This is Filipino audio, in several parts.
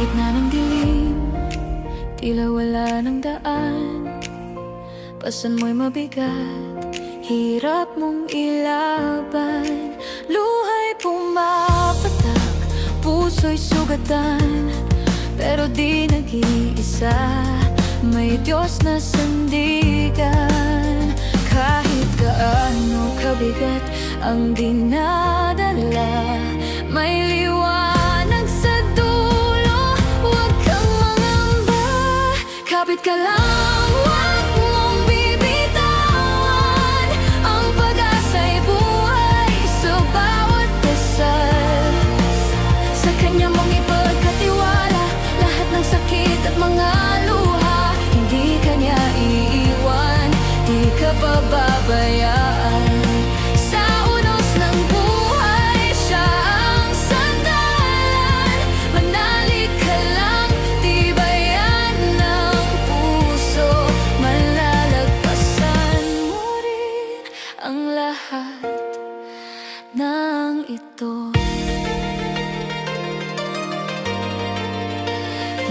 gitna ng dilim, tila wala ng daan. Pasan mo'y mabigat, hirap mong ilaban. Luha'y pumapatak, puso'y sugatan, pero di nag-iisa. May Diyos na sandigan. Kahit gaano kabigat ang dinadala, may liwanag sa dulo. Huwag kang mangamba, kapit ka lang, huwag mong bibitawan. Ang pag-asa'y buhay sa bawat dasal. Sa Kanya mong ipagkatiwala lahat ng sakit at mga luha. Hindi ka niya iiwan, di ka pababayaan. Sa unos ng buhay, siya ang sandalan. Manalig ka lang, tibayan ng puso. Malalagpasan mo rin ang lahat ng ito.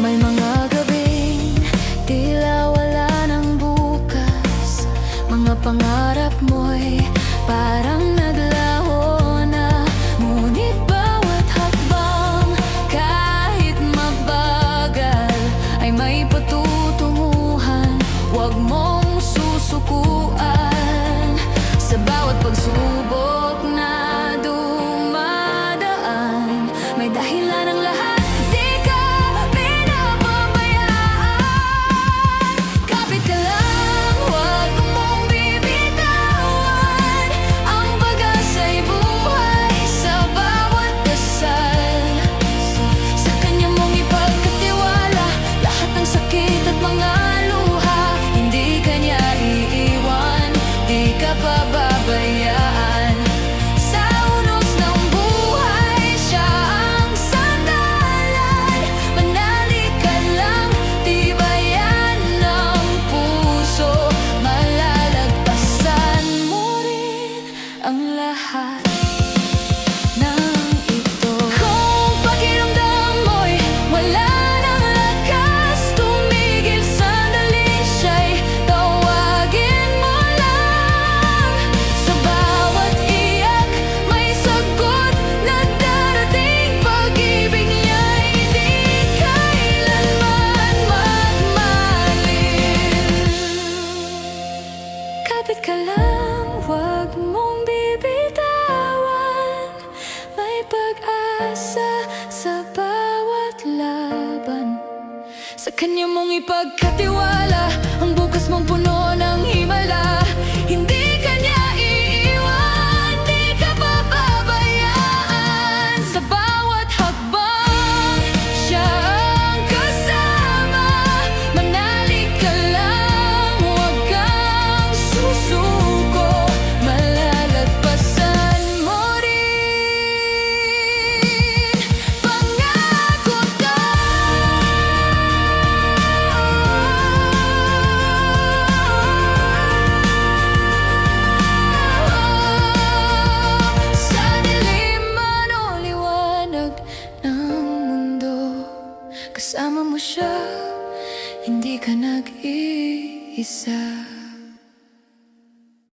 May mga gabing tila wala ng bukas. Mga pangarap mo'y parang naglaho na. Ngunit bawat hakbang, kahit mabagal, ay may patutunguhan. Huwag mong susukuan. Sa bawat pagsubok na dumadaan, may dahilan ang lahat. Ang lahat ng ito. Kung pakiramdam mo'y wala ng lakas tumigil, sandali siya'y tawagin mo lang. Sa bawat iyak may sagot na darating. Pag-ibig niya'y di kailanman magmalim. Kapit ka lang, huwag mong bibitawan. May pag-asa sa bawat laban. Sa Kanya mong ipagkatiwala ang bukas mong puno ng himala. Hindi ka niya iiwan, di ka papabayaan. Sa bawat hakbang, siya ang kasama. Manalig ka lang, huwag kang susuko. Malalagpasan mo rin, pangako ka. Sa dilim man o liwanag ng mundo, kasama mo siya, hindi ka nag-iisa.